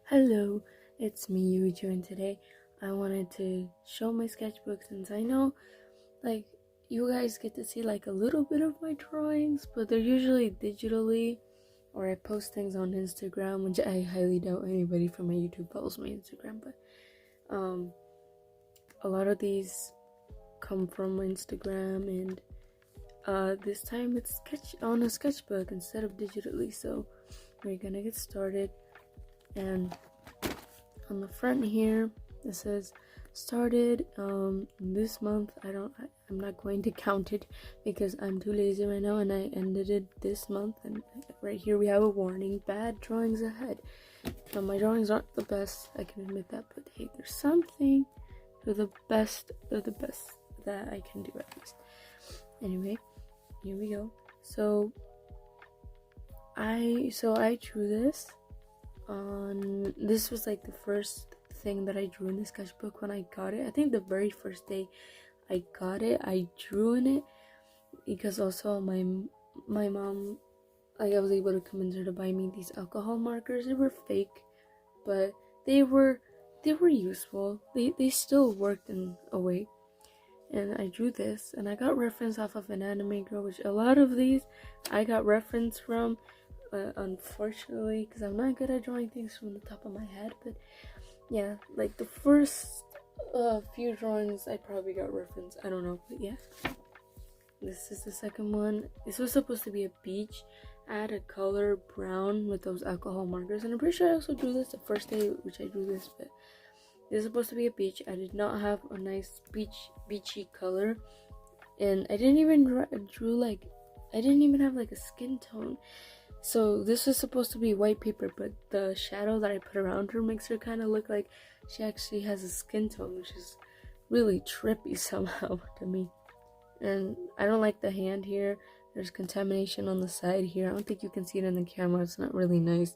Hello, it's me, Yuicho, and today I wanted to show my sketchbook since I know, you guys get to see, a little bit of my drawings, but they're usually digitally, or I post things on Instagram, which I highly doubt anybody from my YouTube follows my Instagram, but, a lot of these come from Instagram, and, this time it's on a sketchbook instead of digitally, so we're gonna get started. And on the front here it says started this month. I'm not going to count it because I'm too lazy right now, and I ended it this month. And right here we have a warning: bad drawings ahead. Now, my drawings aren't the best, I can admit that, but hey, there's something. They're the best that I can do, at least. Anyway, here we go. So I drew this on, this was like the first thing that I drew in the sketchbook when I got it. I think the very first day I got it, I drew in it, because also my mom, I was able to convince her to buy me these alcohol markers. They were fake, but they were useful. They still worked in a way. And I drew this, and I got reference off of an anime girl, which a lot of these I got reference from. Unfortunately, because I'm not good at drawing things from the top of my head, but yeah, like the first few drawings I probably got reference, I don't know, but yeah, this is the second one. This was supposed to be a beach. I had a color brown with those alcohol markers, and I'm pretty sure I also drew this the first day which I drew this, but this is supposed to be a beach. I did not have a nice beachy color, and I didn't even I didn't even have like a skin tone. So this was supposed to be white paper, but the shadow that I put around her makes her kind of look like she actually has a skin tone, which is really trippy somehow to me. And I don't like the hand here. There's contamination on the side here. I don't think you can see it in the camera. It's not really nice.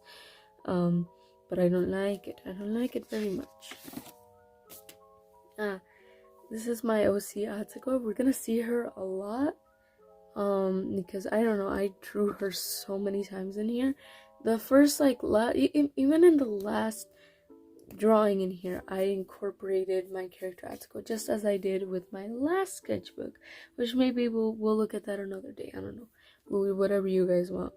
But I don't like it. I don't like it very much. This is my OC Atsuko. We're gonna see her a lot. Because I don't know, I drew her so many times in here. The first, even in the last drawing in here, I incorporated my character Atsuko, just as I did with my last sketchbook, which maybe we'll look at that another day. I don't know, whatever you guys want.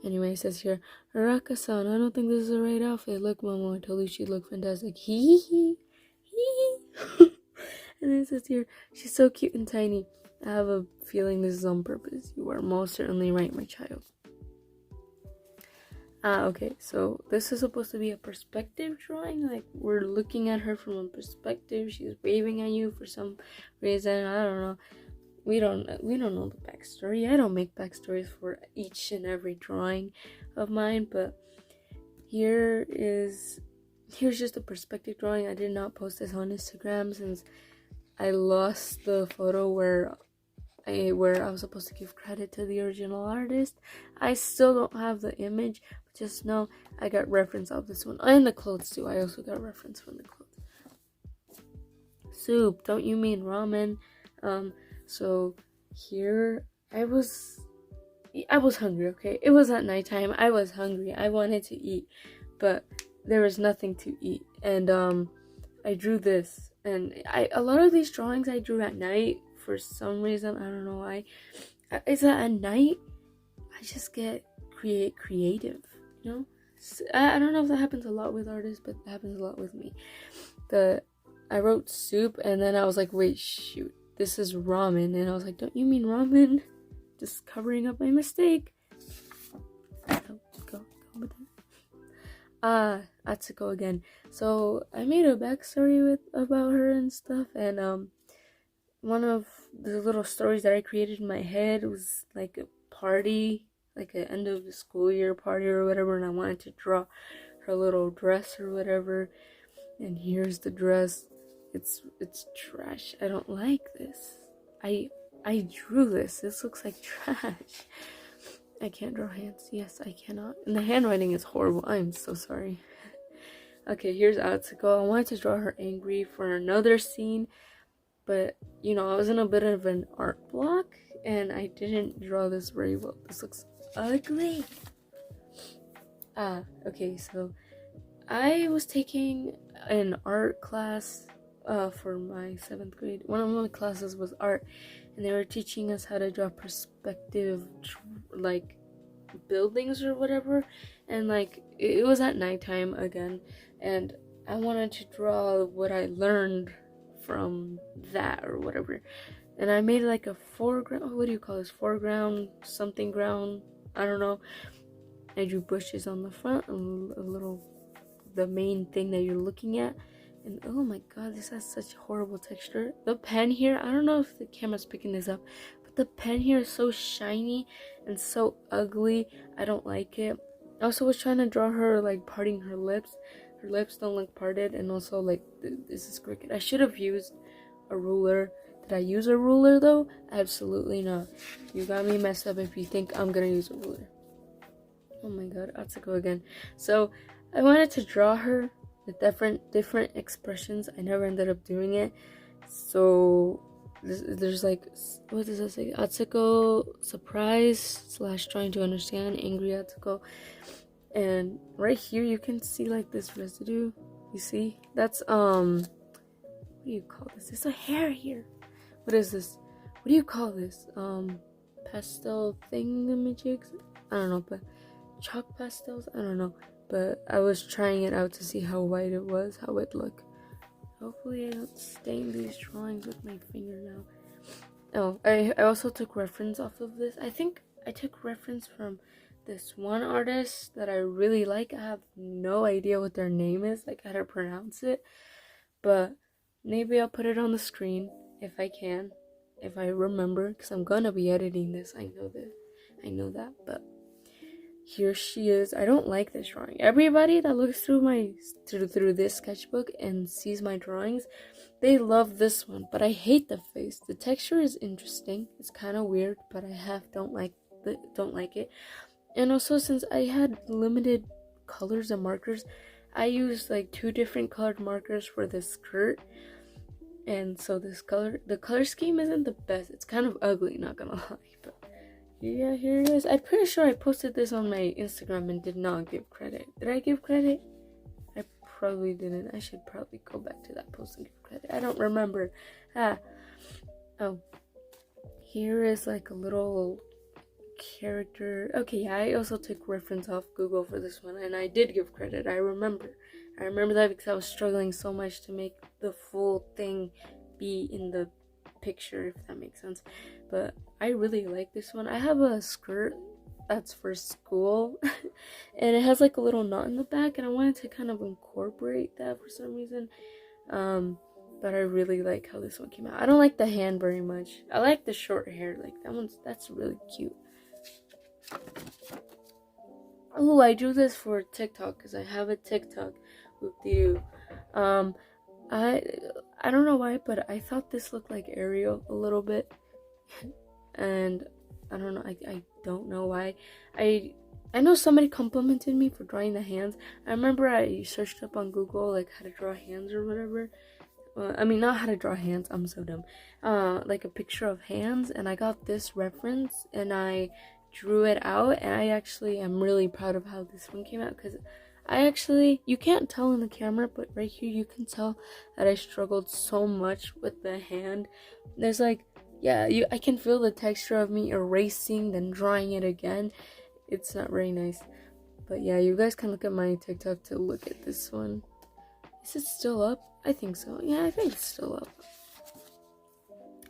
Anyway, it says here, Araka-san, I don't think this is the right outfit. Look, Momo, I told you she'd look fantastic. Hee hee hee. And then it says here, she's so cute and tiny. I have a feeling this is on purpose. You are most certainly right, my child. Okay, so this is supposed to be a perspective drawing. Like, we're looking at her from a perspective. She's waving at you for some reason. I don't know. We don't know the backstory. I don't make backstories for each and every drawing of mine, but here's just a perspective drawing. I did not post this on Instagram since I lost the photo where I was supposed to give credit to the original artist. I still don't have the image, but just know I got reference of this one. And the clothes too. I also got reference from the clothes. Soup, don't you mean ramen? So here I was hungry, okay? It was at nighttime. I was hungry. I wanted to eat, but there was nothing to eat. And I drew this. And a lot of these drawings I drew at night. For some reason, I don't know why. Is that at night I just get creative, you know? I don't know if that happens a lot with artists, but it happens a lot with me. I wrote soup, and then I was like, wait, shoot, this is ramen. And I was like, don't you mean ramen? Just covering up my mistake. Go with that. Atsuko again. So I made a backstory about her and stuff, and one of the little stories that I created in my head was like a party, like an end of the school year party or whatever, and I wanted to draw her little dress or whatever. And here's the dress. It's trash. I don't like this. I drew this. This looks like trash. I can't draw hands. Yes, I cannot. And the handwriting is horrible. I'm so sorry. Okay, here's Atsuko. I wanted to draw her angry for another scene, but I was in a bit of an art block, and I didn't draw this very well. This looks ugly. Okay, so I was taking an art class for my 7th grade. One of my classes was art, and they were teaching us how to draw perspective, like buildings or whatever. And like it was at nighttime again, and I wanted to draw what I learned from that or whatever. And I made like a foreground. What do you call this? Foreground, something ground. I don't know. I drew bushes on the front, and a little, the main thing that you're looking at. And oh my god, this has such horrible texture. The pen here, I don't know if the camera's picking this up, but the pen here is so shiny and so ugly. I don't like it. I also was trying to draw her like parting her lips. Her lips don't look parted, and also like this is crooked. I should have used a ruler. Did I use a ruler though? Absolutely not. You got me messed up if you think I'm gonna use a ruler. Oh my god, Atsuko again. So I wanted to draw her with different expressions. I never ended up doing it. So there's like, what does that say? Atsuko, surprise / trying to understand, angry Atsuko. And right here you can see like this residue. You see? That's what do you call this? There's a hair here. What is this? What do you call this? Pastel thingamajigs? I don't know, but chalk pastels? I don't know. But I was trying it out to see how white it was, how it looked. Hopefully I don't stain these drawings with my finger now. Oh, I also took reference off of this. I think I took reference from this one artist that I really like. I have no idea what their name is, like how to pronounce it. But maybe I'll put it on the screen if I can, if I remember, because I'm gonna be editing this. I know that, but here she is. I don't like this drawing. Everybody that looks through this sketchbook and sees my drawings, they love this one, but I hate the face. The texture is interesting. It's kind of weird, but I don't like it. And also, since I had limited colors and markers, I used like 2 different colored markers for the skirt. And so the color scheme isn't the best. It's kind of ugly, not gonna lie, but yeah, here it is. I'm pretty sure I posted this on my Instagram and did not give credit. Did I give credit? I probably didn't. I should probably go back to that post and give credit. I don't remember. Oh. Here is like a little character. Okay, yeah, I also took reference off Google for this one, and I did give credit. I remember that because I was struggling so much to make the full thing be in the picture, if that makes sense. But I really like this one. I have a skirt that's for school and it has like a little knot in the back, and I wanted to kind of incorporate that for some reason. But I really like how this one came out. I don't like the hand very much. I like the short hair. Like that's really cute. Oh, I drew this for TikTok because I have a TikTok with you. I don't know why, but I thought this looked like Ariel a little bit. And I don't know, I don't know why. I know somebody complimented me for drawing the hands. I remember I searched up on Google like how to draw hands or whatever. I mean, not how to draw hands, I'm so dumb. Like a picture of hands, and I got this reference and I drew it out, and I actually am really proud of how this one came out, because you can't tell in the camera, but right here you can tell that I struggled so much with the hand. There's like, yeah, I can feel the texture of me erasing then drawing it again. It's not very nice. But yeah, you guys can look at my TikTok to look at this one. Is it still up? I think so. Yeah, I think it's still up.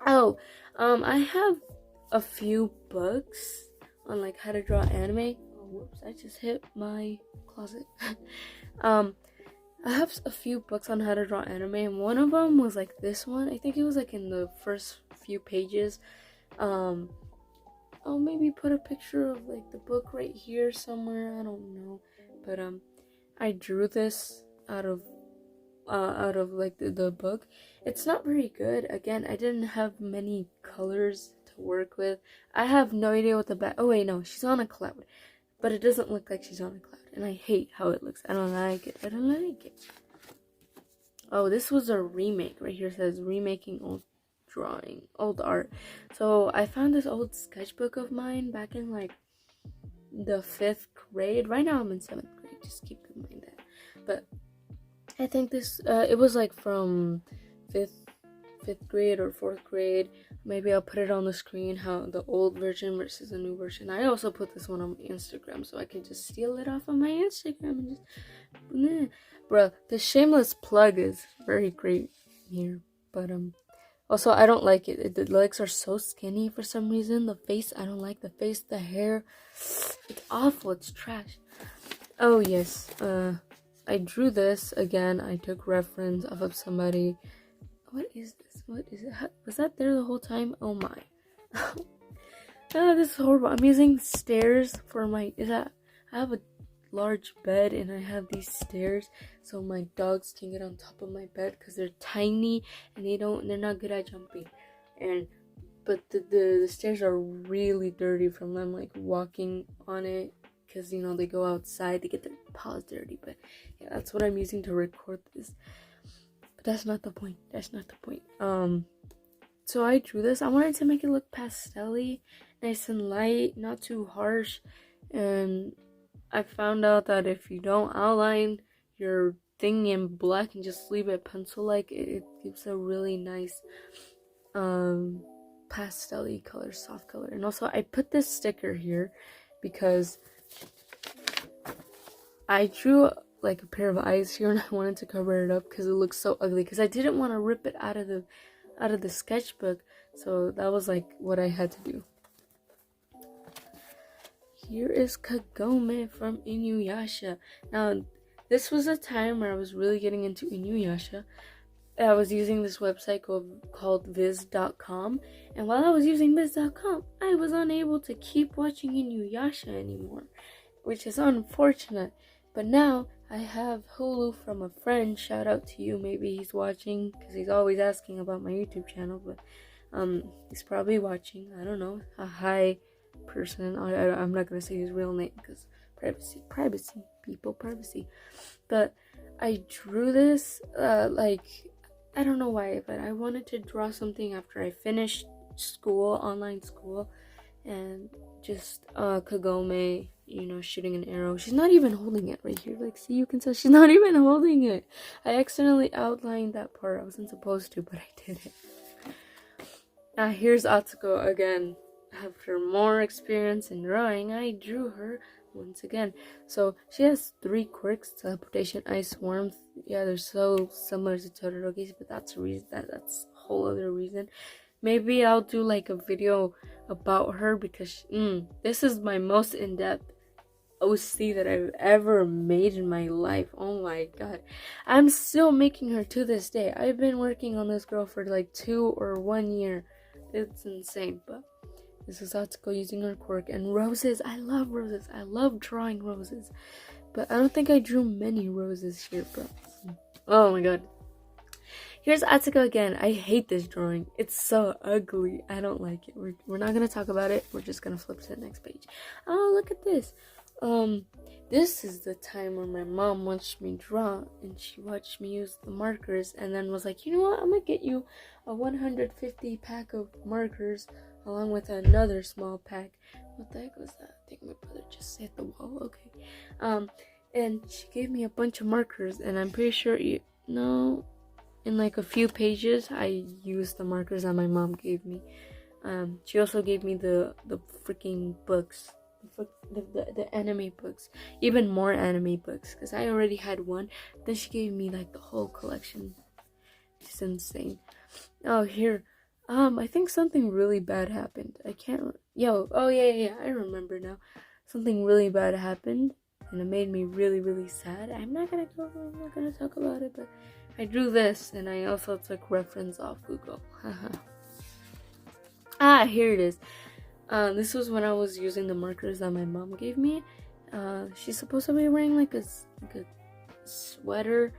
Oh, I have a few books on like how to draw anime. Oh, whoops, I just hit my closet. I have a few books on how to draw anime, and one of them was like this one. I think it was like in the first few pages. I'll maybe put a picture of like the book right here somewhere. I don't know, but I drew this out of like the book. It's not very good. Again, I didn't have many colors to work with. I have no idea what the back. Oh wait, no, she's on a cloud, but it doesn't look like she's on a cloud, and I hate how it looks. I don't like it. Oh, this was a remake. Right here it says remaking old art. So I found this old sketchbook of mine back in like the 5th grade. Right now I'm in 7th grade. Just keep in mind that. But I think this it was like from fifth grade or fourth grade. Maybe I'll put it on the screen, how the old version versus the new version. I also put this one on my Instagram, so I can just steal it off of my Instagram and just bro, the shameless plug is very great here. But also I don't like it. The legs are so skinny for some reason. The face, I don't like the face. The hair, it's awful. It's trash. Oh yes, I drew this again. I took reference off of somebody. What is this? What is it? Was that there the whole time? Oh my. Oh, this is horrible. I'm using stairs for my. I have a large bed and I have these stairs so my dogs can get on top of my bed because they're tiny and they're not good at jumping. But the stairs are really dirty from them like walking on it because they go outside, they get their paws dirty. But yeah, that's what I'm using to record this. But that's not the point. So I drew this. I wanted to make it look pastel-y, nice and light, not too harsh. And I found out that if you don't outline your thing in black and just leave it pencil-like, it gives a really nice pastel-y color, soft color. And also I put this sticker here because I drew like a pair of eyes here and I wanted to cover it up because it looks so ugly, because I didn't want to rip it out of the sketchbook, so that was like what I had to do. Here is Kagome from Inuyasha. Now this was a time where I was really getting into Inuyasha. I was using this website called viz.com, and while I was using viz.com I was unable to keep watching Inuyasha anymore, which is unfortunate. But now I have Hulu from a friend. Shout out to you. Maybe he's watching because he's always asking about my YouTube channel. But he's probably watching. I don't know. A high person. I'm not gonna say his real name because privacy, people, privacy. But I drew this I don't know why, but I wanted to draw something after I finished online school, and just Kagome, shooting an arrow. She's not even holding it right here. Like, see, you can tell she's not even holding it. I accidentally outlined that part. I wasn't supposed to, but I did it. Now here's Atsuko again. After more experience in drawing, I drew her once again. So she has 3 quirks: teleportation, ice, warmth. Yeah, they're so similar to Todoroki's, but that's a reason. That's a whole other reason. Maybe I'll do like a video about her because this is my most in-depth OC that I've ever made in my life. Oh my god. I'm still making her to this day. I've been working on this girl for like 2 or 1 year. It's insane. But this is Atsuko using her quirk. And roses. I love roses. I love drawing roses. But I don't think I drew many roses here. But oh my god. Here's Atsuko again. I hate this drawing. It's so ugly. I don't like it. We're not gonna talk about it. We're just gonna flip to the next page. Oh, look at this. This is the time when my mom watched me draw, and she watched me use the markers, and then was like, you know what? I'm gonna get you a 150 pack of markers along with another small pack. What the heck was that? I think my brother just hit the wall. Okay. And she gave me a bunch of markers, and I'm pretty sure in like a few pages I used the markers that my mom gave me. She also gave me the freaking books, the anime books, even more anime books, because I already had one. Then she gave me like the whole collection. It's insane. Oh, here, I think something really bad happened. I remember now. Something really bad happened, and it made me really, really sad. I'm not gonna talk about it, but I drew this, and I also took reference off Google. Here it is. This was when I was using the markers that my mom gave me. She's supposed to be wearing like a sweater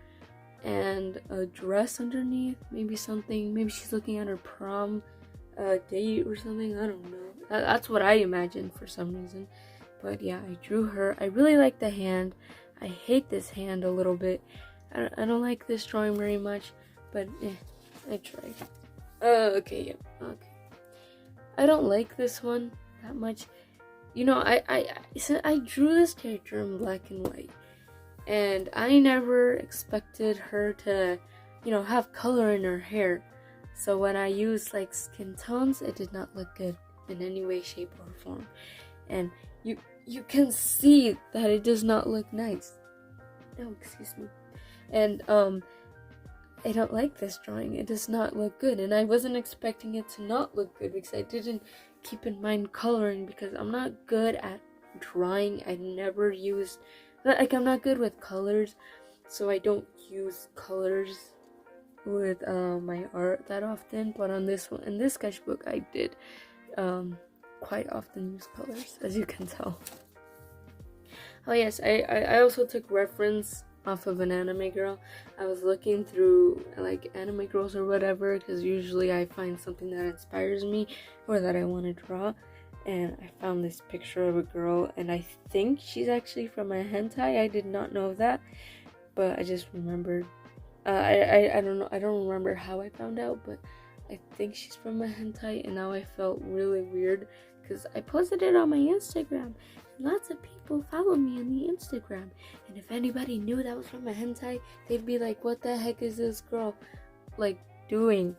and a dress underneath. Maybe she's looking at her prom date or something. I don't know. That's what I imagined for some reason. But yeah, I drew her. I really like the hand. I hate this hand a little bit. I don't like this drawing very much, but I tried. Okay. I don't like this one that much. I drew this character in black and white, and I never expected her to, have color in her hair. So when I used like skin tones, it did not look good in any way, shape, or form. And you can see that it does not look nice. Oh, excuse me. And I don't like this drawing. It does not look good, and I wasn't expecting it to not look good because I didn't keep in mind coloring, because I'm not good at drawing. I never used, like, I'm not good with colors, so I don't use colors with my art that often. But on this one, in this sketchbook, I did quite often use colors, as you can tell. Oh yes, I also took reference off of an anime girl. I was looking through like anime girls or whatever, because usually I find something that inspires me or that I want to draw, and I found this picture of a girl, and I think she's actually from a hentai. I did not know that, but I just remembered. I don't know. I don't remember how I found out, but I think she's from a hentai, and now I felt really weird because I posted it on my Instagram. Lots of people follow me on the Instagram, and if anybody knew that was from a hentai, they'd be like, what the heck is this girl like doing?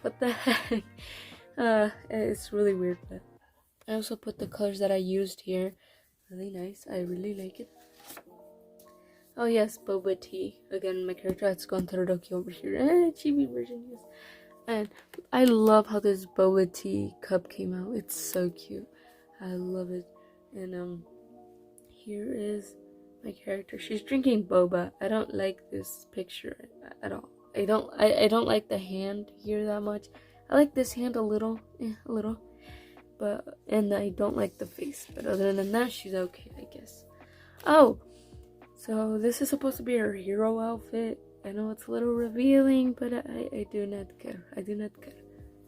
What the heck? It's really weird. But I also put the colors that I used here. Really nice. I really like it. Oh yes, boba tea. Again, my character has gone Todoroki over here. Chibi version, yes. And I love how this boba tea cup came out. It's so cute. I love it. And here is my character. She's drinking boba. I don't like this picture at all. I don't like the hand here that much. I like this hand a little, and I don't like the face. But other than that, she's okay, I guess. Oh, so this is supposed to be her hero outfit. I know it's a little revealing, but I do not care. I do not care.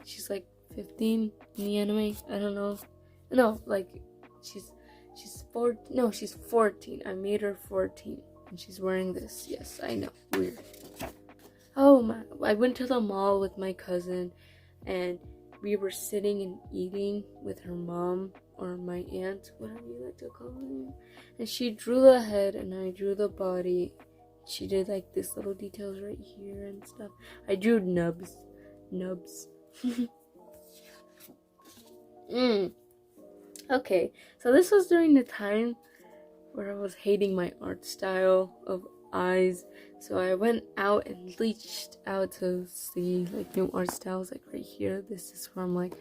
She's like 15 in the anime. I don't know. No, like she's 14. I made her 14, and she's wearing this. Yes, I know. Weird. Oh my! I went to the mall with my cousin, and we were sitting and eating with her mom or my aunt, whatever you like to call her. And she drew the head, and I drew the body. She did like this little details right here and stuff. I drew nubs. Okay, so this was during the time where I was hating my art style of eyes. So I went out and reached out to see like new art styles. Like right here, this is from like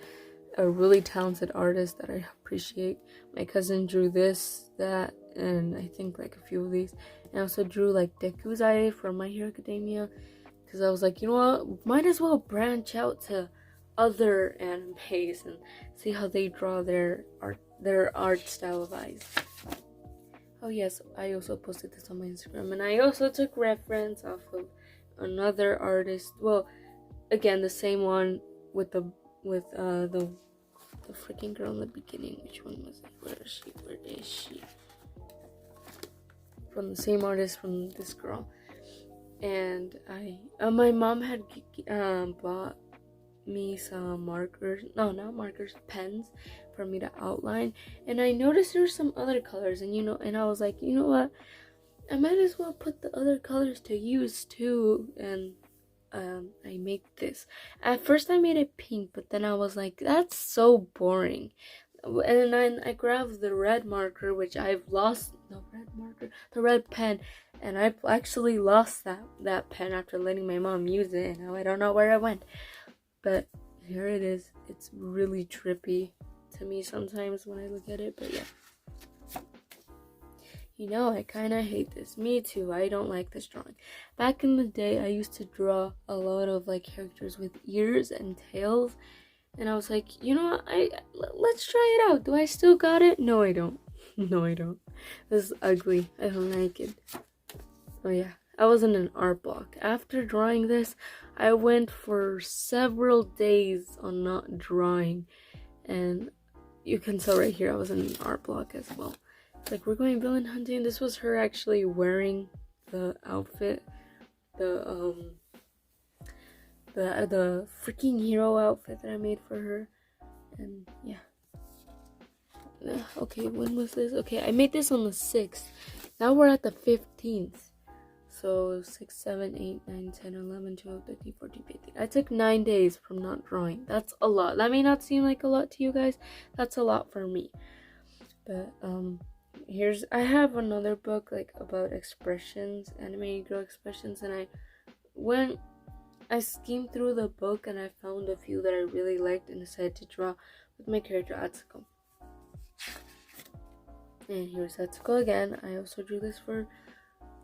a really talented artist that I appreciate. My cousin drew this, that, and I think like a few of these. And I also drew like Deku's eye from My Hero Academia, because I was like, you know what, might as well branch out to other animes and see how they draw their art style of eyes. Oh yes, I also posted this on my Instagram, and I also took reference off of another artist. Well, again, the same one with the freaking girl in the beginning. Which one was it? Where is she? From the same artist, from this girl. And my mom had bought me some pens for me to outline, and I noticed there were some other colors, and I was like, you know what, I might as well put the other colors to use too. And I made this. At first I made it pink, but then I was like, that's so boring. And then I grabbed the red marker, which I've lost. The red pen, and I've actually lost that pen after letting my mom use it, and now I don't know where it went. But here it is. It's really trippy to me sometimes when I look at it, but yeah. I kind of hate this. Me too. I don't like this drawing. Back in the day, I used to draw a lot of like characters with ears and tails, and I was like, you know what? Let's try it out. Do I still got it? No, I don't. No, I don't. This is ugly. I don't like it. Oh yeah. I was in an art block. After drawing this, I went for several days on not drawing, and you can tell right here I was in an art block as well. It's like, we're going villain hunting. This was her actually wearing the outfit, the freaking hero outfit that I made for her, and yeah. Okay, when was this? Okay, I made this on the 6th. Now we're at the 15th. So 6, 7, 8, 9, 10, 11, 12, 13, 14, 15. I took 9 days from not drawing. That's a lot. That may not seem like a lot to you guys. That's a lot for me. But I have another book like about expressions, animated girl expressions, and I skimmed through the book and I found a few that I really liked and decided to draw with my character Atsuko. And here's Atsuko again. I also drew this for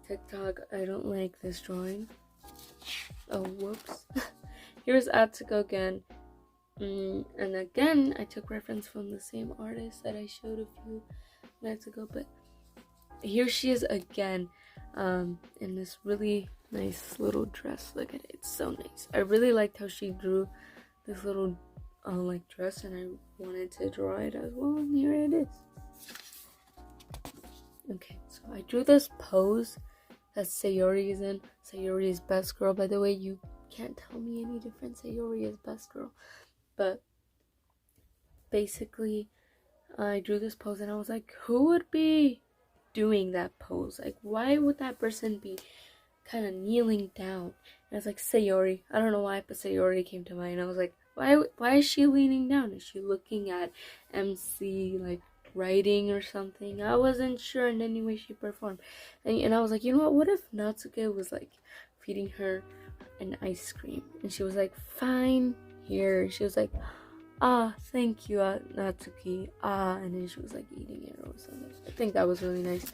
TikTok. I don't like this drawing. Oh, whoops. Here's Atsuko again. And again, I took reference from the same artist that I showed a few minutes ago. But here she is again in this really nice little dress. Look at it. It's so nice. I really liked how she drew this little like dress, and I wanted to draw it as well. And here it is. Okay, so I drew this pose that Sayori is in. Sayori is best girl, by the way. You can't tell me any different. Sayori is best girl. But basically, I drew this pose and I was like, who would be doing that pose? Like, why would that person be kind of kneeling down? And I was like, Sayori. I don't know why, but Sayori came to mind. I was like, why is she leaning down? Is she looking at MC, like, writing or something? I wasn't sure in any way she performed. And I was like, you know what if Natsuke was like feeding her an ice cream and she was like, fine, here. She was like, thank you, Natsuki, and then she was like eating it or something. I think that was really nice.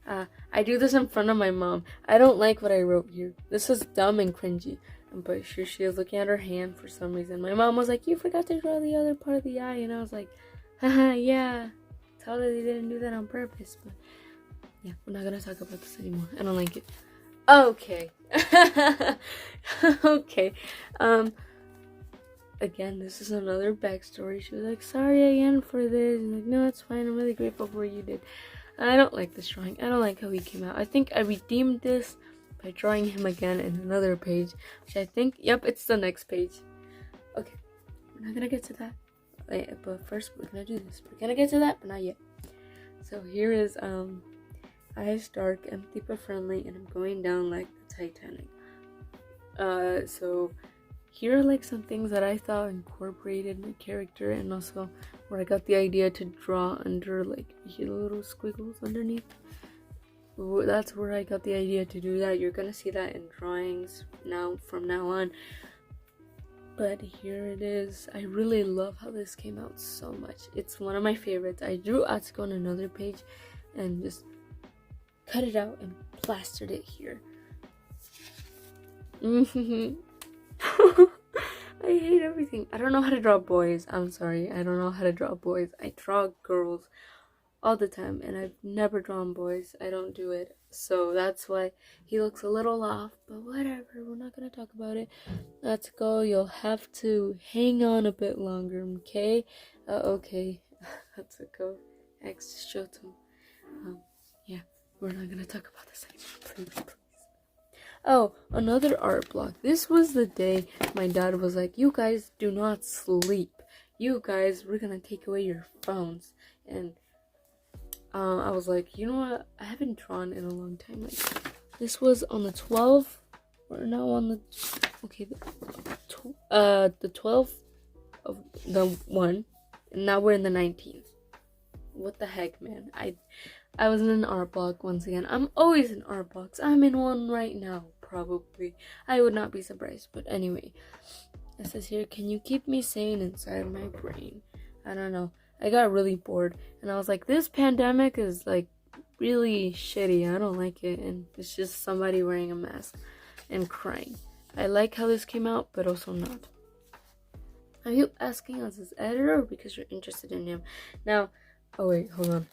I do this in front of my mom. I don't like what I wrote here. This is dumb and cringy. But here she is looking at her hand for some reason. My mom was like, you forgot to draw the other part of the eye, and I was like, haha, yeah, totally didn't do that on purpose. But yeah, we're not gonna talk about this anymore. I don't like it. Okay. Okay. Again, this is another backstory. She was like, sorry again for this. And like, no, it's fine. I'm really grateful for what you did. I don't like this drawing. I don't like how he came out. I think I redeemed this by drawing him again in another page, which I think, yep, it's the next page. Okay, we're not gonna get to that. Wait, but first we're gonna do this. We're gonna get to that, but not yet. So here is eyes dark, empty but friendly, and I'm going down like the Titanic. So here are like some things that I thought incorporated my character, and also where I got the idea to draw under, like, the little squiggles underneath. That's where I got the idea to do that. You're gonna see that in drawings from now on. But here it is. I really love how this came out so much. It's one of my favorites. I drew Atsuko on another page and just cut it out and plastered it here. I hate everything. I don't know how to draw boys. I'm sorry. I don't know how to draw boys. I draw girls all the time, and I've never drawn boys. I don't do it. So that's why he looks a little off, but whatever. We're not going to talk about it. Let's go. You'll have to hang on a bit longer, okay? Okay. Let's go. X Shoto. Yeah, we're not going to talk about this anymore. Please. Oh, another art block. This was the day my dad was like, you guys do not sleep. You guys, we're going to take away your phones. And I was like, you know what? I haven't drawn in a long time. Like, this was on the 12th. We're now on the the 12th of the 1, and now we're in the 19th. What the heck, man? I was in an art block once again. I'm always in art blocks. I'm in one right now, probably. I would not be surprised. But anyway, it says here, can you keep me sane inside my brain? I don't know. I got really bored, and I was like, this pandemic is like really shitty. I don't like it, and it's just somebody wearing a mask and crying. I like how this came out, but also not. Are you asking us as editor or because you're interested in him? Now, oh wait, hold on.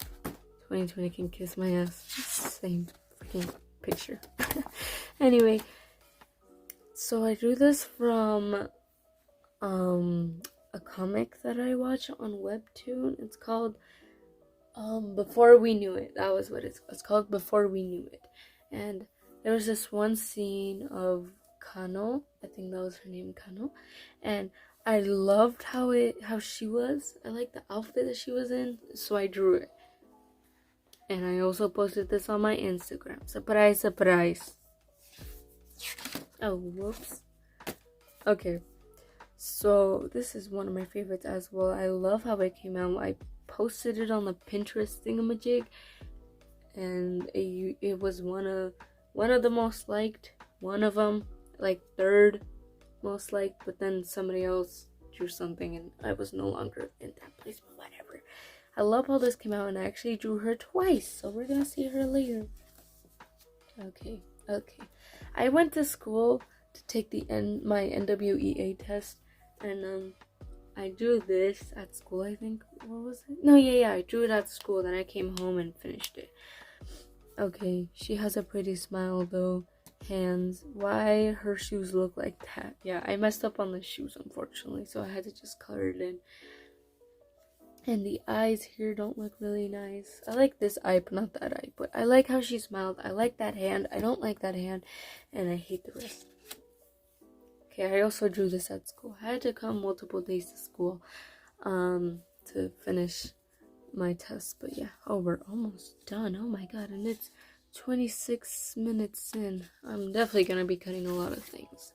2020 can kiss my ass. Same freaking picture. Anyway, so I drew this from a comic that I watch on Webtoon. It's called Before We Knew It. That was what it's called, Before We Knew It. And there was this one scene of Kano. I think that was her name, Kano. And I loved how she was. I liked the outfit that she was in, so I drew it. And I also posted this on my Instagram. Surprise, surprise. Oh, whoops. Okay. So this is one of my favorites as well. I love how it came out. I posted it on the Pinterest thingamajig, and it was one of the most liked. One of them, like third most liked, but then somebody else drew something, and I was no longer in that place. But whatever. I love how this came out, and I actually drew her twice, so we're gonna see her later. Okay. I went to school to take my NWEA test, and I drew this at school, I think. What was it? No, yeah, I drew it at school, then I came home and finished it. Okay, she has a pretty smile though. Hands. Why her shoes look like that? Yeah, I messed up on the shoes, unfortunately, so I had to just color it in. And the eyes here don't look really nice. I like this eye, but not that eye. But I like how she smiled. I like that hand. I don't like that hand. And I hate the rest. Okay, I also drew this at school. I had to come multiple days to school to finish my test. But yeah, we're almost done. Oh my god, and it's 26 minutes in. I'm definitely gonna be cutting a lot of things.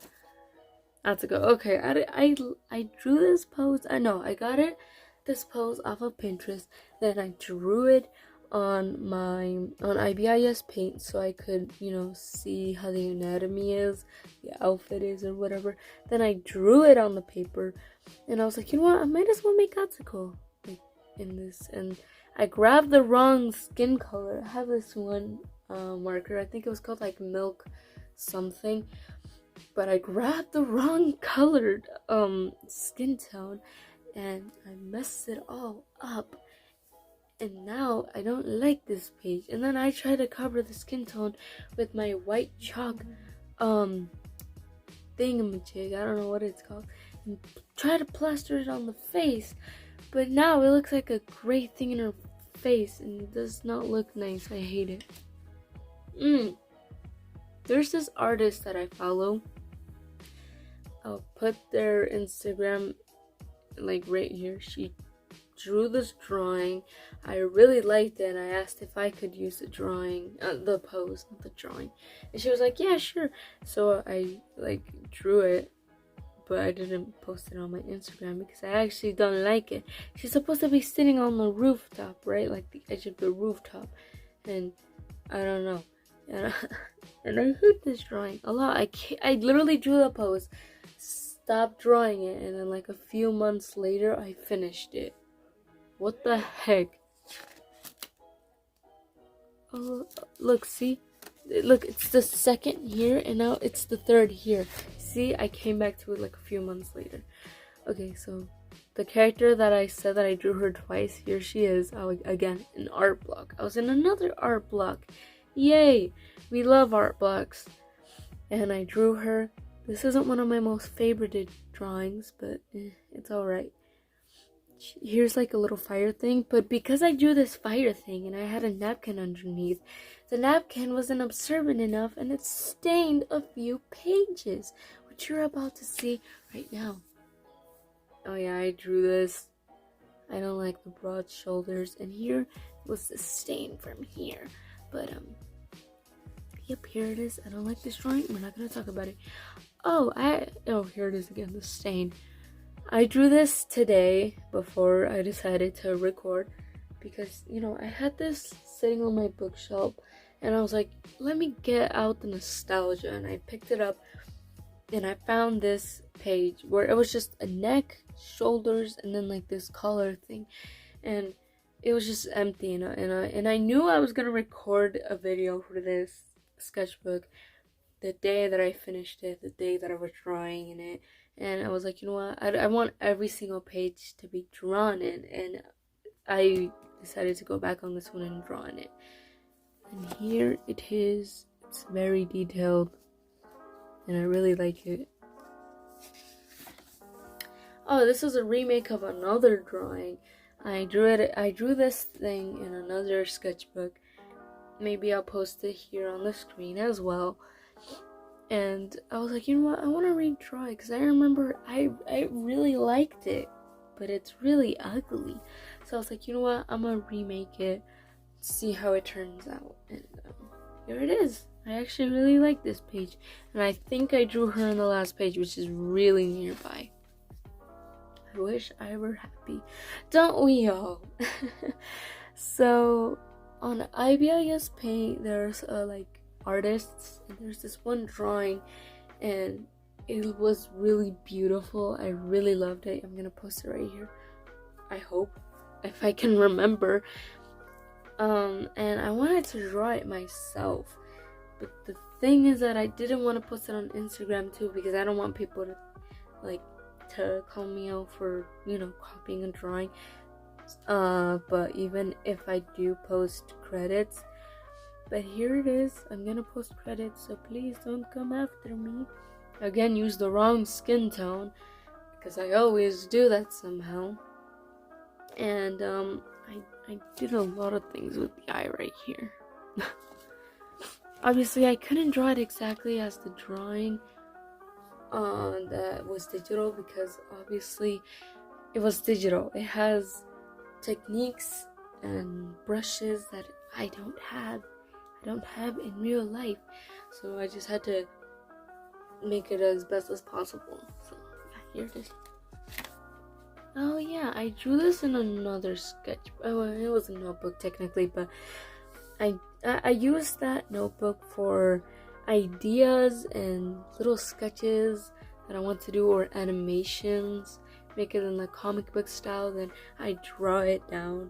That's a go. Okay, I drew this pose. I know I got this pose off of Pinterest. Then I drew it on IBIS Paint so I could, see how the anatomy is, the outfit is, or whatever. Then I drew it on the paper, and I was like, you know what? I might as well make Atsuko in this. And I grabbed the wrong skin color. I have this one marker. I think it was called like milk something. But I grabbed the wrong colored skin tone, and I messed it all up. And now I don't like this page. And then I try to cover the skin tone with my white chalk thingamajig. I don't know what it's called. And try to plaster it on the face. But now it looks like a gray thing in her face, and it does not look nice. I hate it. There's this artist that I follow. I'll put their Instagram like right here. She drew this drawing. I really liked it, and I asked if I could use the drawing, the pose, not the drawing. And she was like, yeah, sure. So I drew it, but I didn't post it on my Instagram because I actually don't like it. She's supposed to be sitting on the rooftop, right? Like the edge of the rooftop. And I don't know. And I hate this drawing a lot. I literally drew the pose, stopped drawing it, and then like a few months later I finished it. What the heck? Oh, look, see? Look, it's the second here, and now it's the third here. See, I came back to it like a few months later. Okay, so the character that I said that I drew her twice, here she is. Again, an art block. I was in another art block. Yay! We love art blocks. And I drew her. This isn't one of my most favorited drawings, but it's alright. Here's like a little fire thing, but because I drew this fire thing and I had a napkin underneath, the napkin wasn't observant enough and it stained a few pages, which you're about to see right now. Oh yeah, I drew this. I don't like the broad shoulders, and here was the stain from here. But yep, here it is. I don't like this drawing. We're not gonna talk about it. Oh, here it is again, the stain. I drew this today before I decided to record because, I had this sitting on my bookshelf and I was like, let me get out the nostalgia, and I picked it up and I found this page where it was just a neck, shoulders, and then like this collar thing, and it was just empty, and I knew I was gonna record a video for this sketchbook the day that I finished it, the day that I was drawing in it. And I was like, you know what, I want every single page to be drawn in, and I decided to go back on this one and draw in it. And here it is. It's very detailed, and I really like it. Oh, this is a remake of another drawing. I drew this thing in another sketchbook. Maybe I'll post it here on the screen as well. And I was like, you know what, I want to redraw it because I remember I really liked it, but it's really ugly. So I was like, you know what, I'm gonna remake it see how it turns out. And here it is. I actually really like this page, and I think I drew her in the last page, which is really nearby. I wish I were happy. Don't we all? So on IBIS Paint, there's like artists, and there's this one drawing, and it was really beautiful. I really loved it. I'm gonna post it right here, I hope, if I can remember. And I wanted to draw it myself, but the thing is that I didn't want to post it on Instagram too, because I don't want people to call me out for, copying a drawing. But even if I do post credits, but here it is, I'm gonna post credits, so please don't come after me. Again, use the wrong skin tone, because I always do that somehow. And I did a lot of things with the eye right here. Obviously, I couldn't draw it exactly as the drawing that was digital, because obviously it was digital. It has techniques and brushes that I don't have in real life, so I just had to make it as best as possible. So here it is. Oh yeah, I drew this in another sketch. Oh, it was a notebook technically, but I used that notebook for ideas and little sketches that I want to do, or animations, make it in the comic book style, then I draw it down.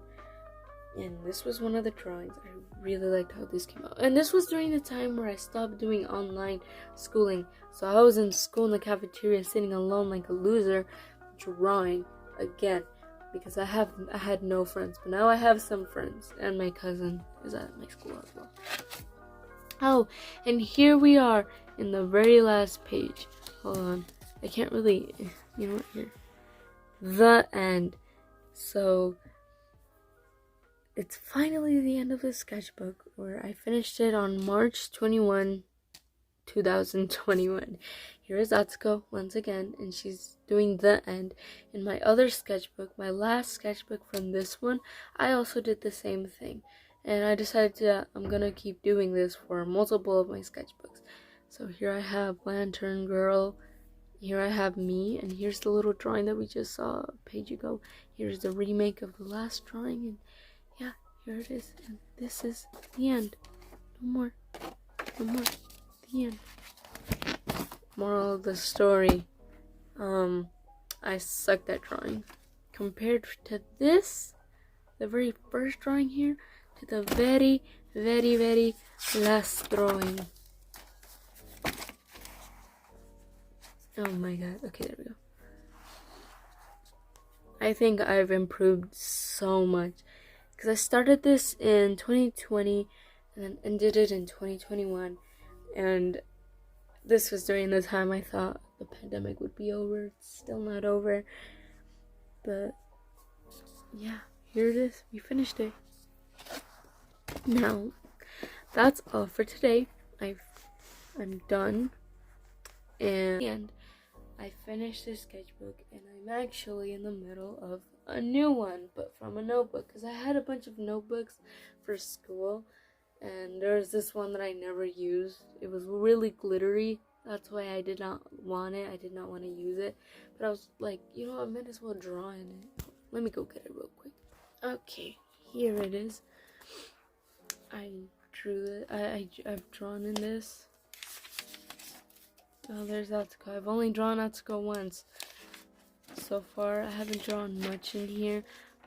And this was one of the drawings. I really liked how this came out. And this was during the time where I stopped doing online schooling. So I was in school in the cafeteria sitting alone like a loser, drawing again, because I had no friends. But now I have some friends, and my cousin is at my school as well. Oh, and here we are in the very last page. Hold on. I can't really, here. The end. So it's finally the end of the sketchbook, where I finished it on March 21, 2021. Here is Atsuko once again, and she's doing the end. In my other sketchbook, my last sketchbook from this one, I also did the same thing. And I decided I'm gonna keep doing this for multiple of my sketchbooks. So here I have Lantern Girl, here I have me, and here's the little drawing that we just saw a page ago. Here's the remake of the last drawing, and yeah, here it is. And this is the end. No more. The end. Moral of the story. I sucked at drawing. Compared to this, the very first drawing here, to the very, very, very last drawing. Oh my god. Okay, there we go. I think I've improved so much, because I started this in 2020 and then ended it in 2021, and this was during the time I thought the pandemic would be over. It's still not over, but yeah, here it is. We finished it. Now, that's all for today. I'm done, and I finished this sketchbook, and I'm actually in the middle of a new one, but from a notebook, because I had a bunch of notebooks for school, and there's this one that I never used. It was really glittery. That's why I did not want it. I did not want to use it, but I was like, I might as well draw in it. Let me go get it real quick. Okay, here it is. I drew it. I've drawn in this. Oh, there's Atsuko. I've only drawn Atsuko once so far. I haven't drawn much in here,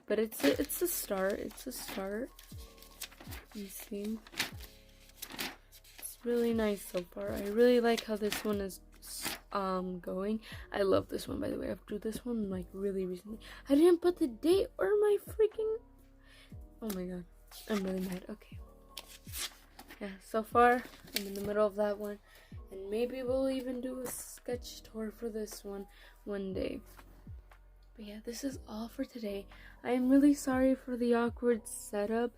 but it's a start. It's a start. You see, it's really nice so far. I really like how this one is going. I love this one, by the way. I've drew this one like really recently. I didn't put the date or my freaking. Oh my god, I'm really mad. Okay. Yeah, so far I'm in the middle of that one, and maybe we'll even do a sketch tour for this one day. But yeah, this is all for today. I am really sorry for the awkward setup,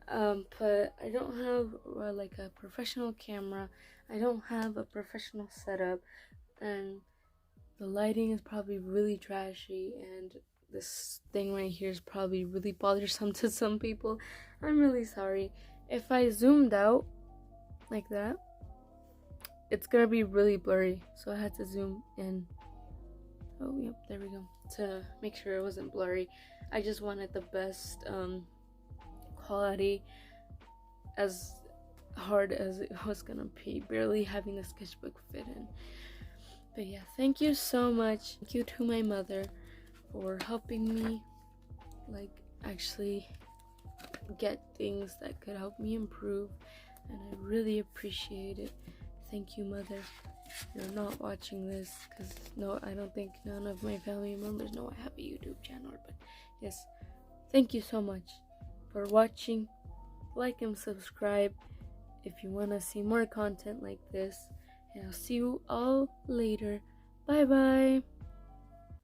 but I don't have like a professional camera. I don't have a professional setup, and the lighting is probably really trashy, and this thing right here is probably really bothersome to some people. I'm really sorry. If I zoomed out like that, it's gonna be really blurry, so I had to zoom in. Oh yep, there we go, to make sure it wasn't blurry. I just wanted the best quality, as hard as it was gonna be, barely having the sketchbook fit in. But yeah, thank you so much. Thank you to my mother for helping me like actually get things that could help me improve, and I really appreciate it. Thank you, mother. You're not watching this, because no, I don't think none of my family members know I have a YouTube channel, but yes, thank you so much for watching. Like and subscribe if you want to see more content like this, and I'll see you all later. Bye bye.